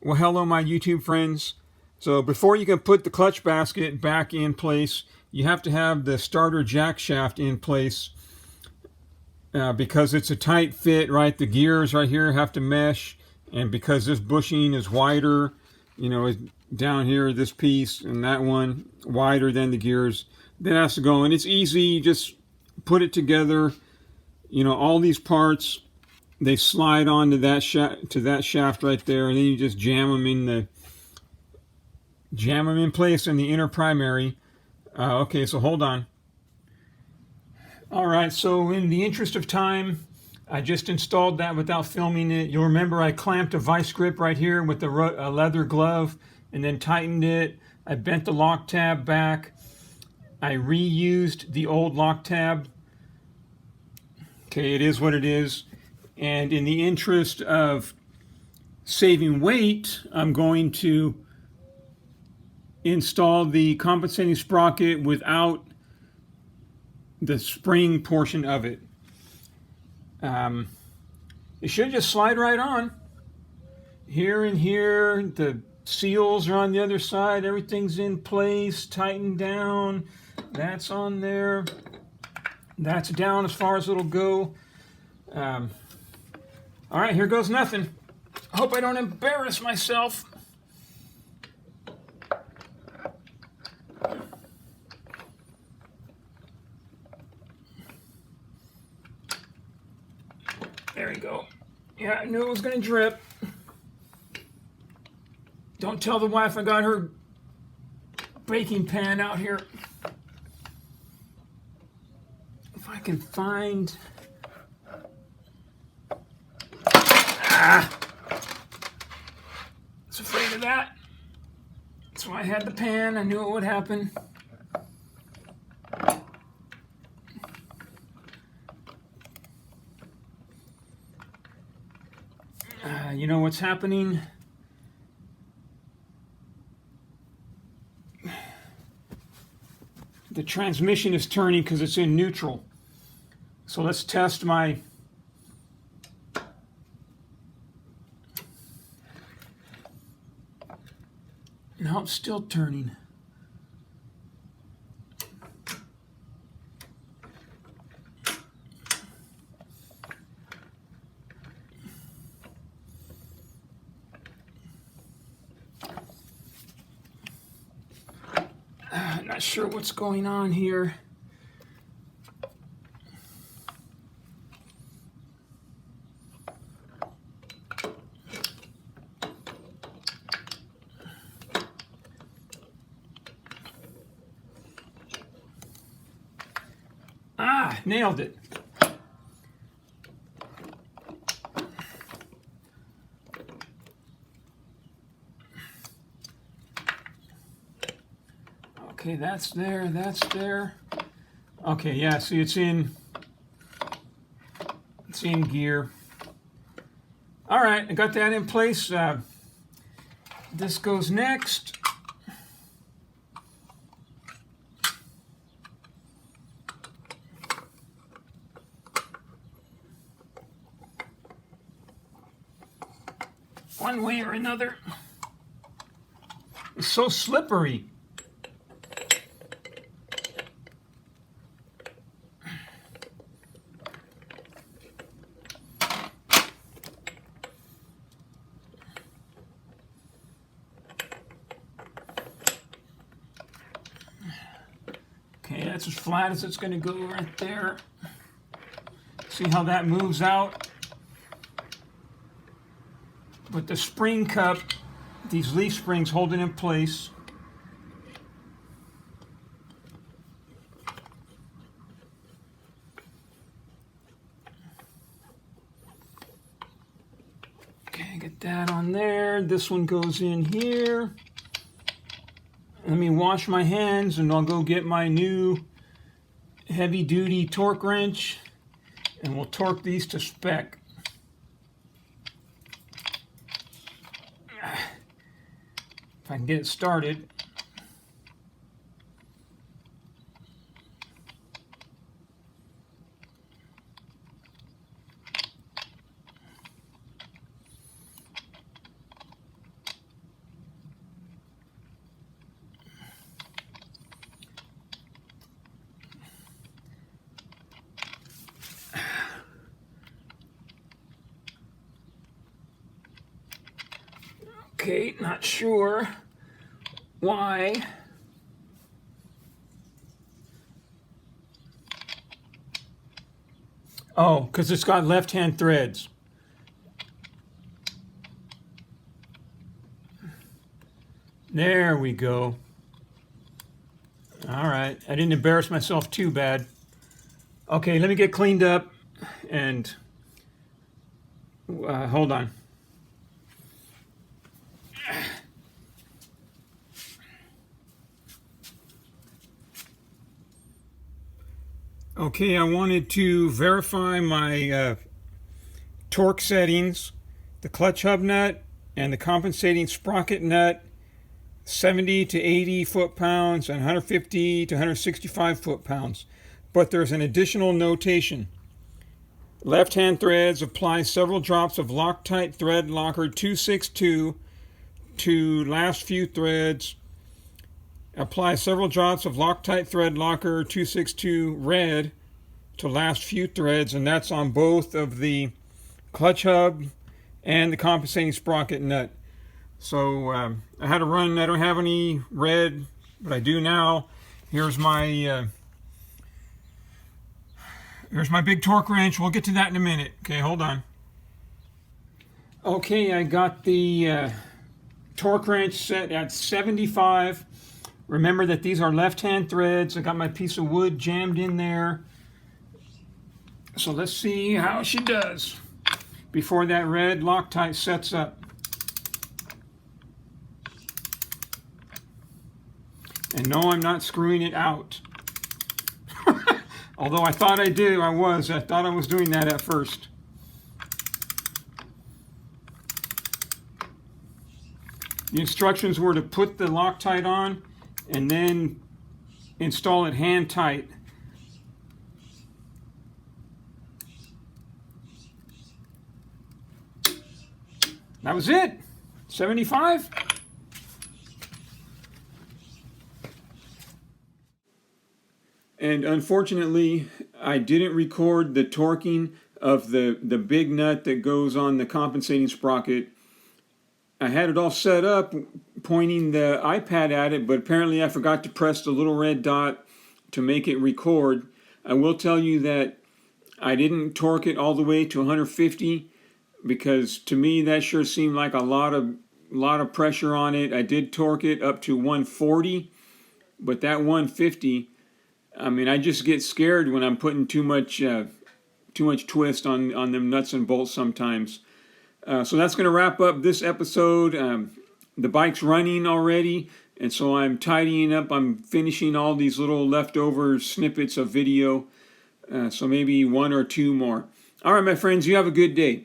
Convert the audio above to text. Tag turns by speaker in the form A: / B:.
A: Well, hello, my YouTube friends. So before you can put the clutch basket back in place, you have to have the starter jack shaft in place because it's a tight fit, right? The gears right here have to mesh, and because this bushing is wider, down here, this piece and that one wider than the gears, that has to go. And it's easy, you just put it together. All these parts, they slide onto that shaft right there, and then you just jam them in place in the inner primary. Okay, so hold on. All right, so in the interest of time, I just installed that without filming it. You'll remember I clamped a vice grip right here with a leather glove and then tightened it. I bent the lock tab back. I reused the old lock tab. Okay, it is what it is. And in the interest of saving weight, I'm going to install the compensating sprocket without the spring portion of it. It should just slide right on. Here and here, the seals are on the other side. Everything's in place, tightened down. That's on there. That's down as far as it'll go. All right, here goes nothing. I hope I don't embarrass myself. There we go. Yeah, I knew it was going to drip. Don't tell the wife I got her baking pan out here. If I can find... I was afraid of that. That's why I had the pan. I knew it would happen. You know what's happening? The transmission is turning because it's in neutral. So let's test my... No, it's still turning. Not sure what's going on here. Nailed it. Okay, that's there, that's there. Okay, yeah, see, it's in gear. All right, I got that in place. This goes next. One way or another. It's so slippery. Okay, that's as flat as it's going to go right there. See how that moves out? But the spring cup, these leaf springs hold it in place. Okay, get that on there. This one goes in here. Let me wash my hands and I'll go get my new heavy-duty torque wrench and we'll torque these to spec. If I can get it started. Okay, not sure why. Oh, because it's got left-hand threads. There we go. All right, I didn't embarrass myself too bad. Okay, let me get cleaned up and hold on. Okay, I wanted to verify my torque settings, the clutch hub nut and the compensating sprocket nut, 70 to 80 foot-pounds and 150 to 165 foot-pounds. But there's an additional notation. Left-hand threads apply several drops of Loctite Thread Locker 262 to last few threads. Apply several drops of Loctite Thread Locker 262 red to last few threads, and that's on both of the clutch hub and the compensating sprocket nut. So I had to run. I don't have any red, but I do now. Here's my big torque wrench. We'll get to that in a minute. Okay, hold on. Okay, I got the torque wrench set at 75. Remember that these are left-hand threads. I got my piece of wood jammed in there. So let's see how she does before that red Loctite sets up. And no, I'm not screwing it out. Although I thought I did, I thought I was doing that at first. The instructions were to put the Loctite on and then install it hand tight. That was it. 75. And unfortunately, I didn't record the torquing of the big nut that goes on the compensating sprocket. I had it all set up pointing the iPad at it, but apparently I forgot to press the little red dot to make it record. I will tell you that I didn't torque it all the way to 150 because to me that sure seemed like a lot of pressure on it. I did torque it up to 140, but that 150, I mean, I just get scared when I'm putting too much twist on them nuts and bolts sometimes. So that's going to wrap up this episode. The bike's running already, and so I'm tidying up. I'm finishing all these little leftover snippets of video, so maybe one or two more. All right, my friends, you have a good day.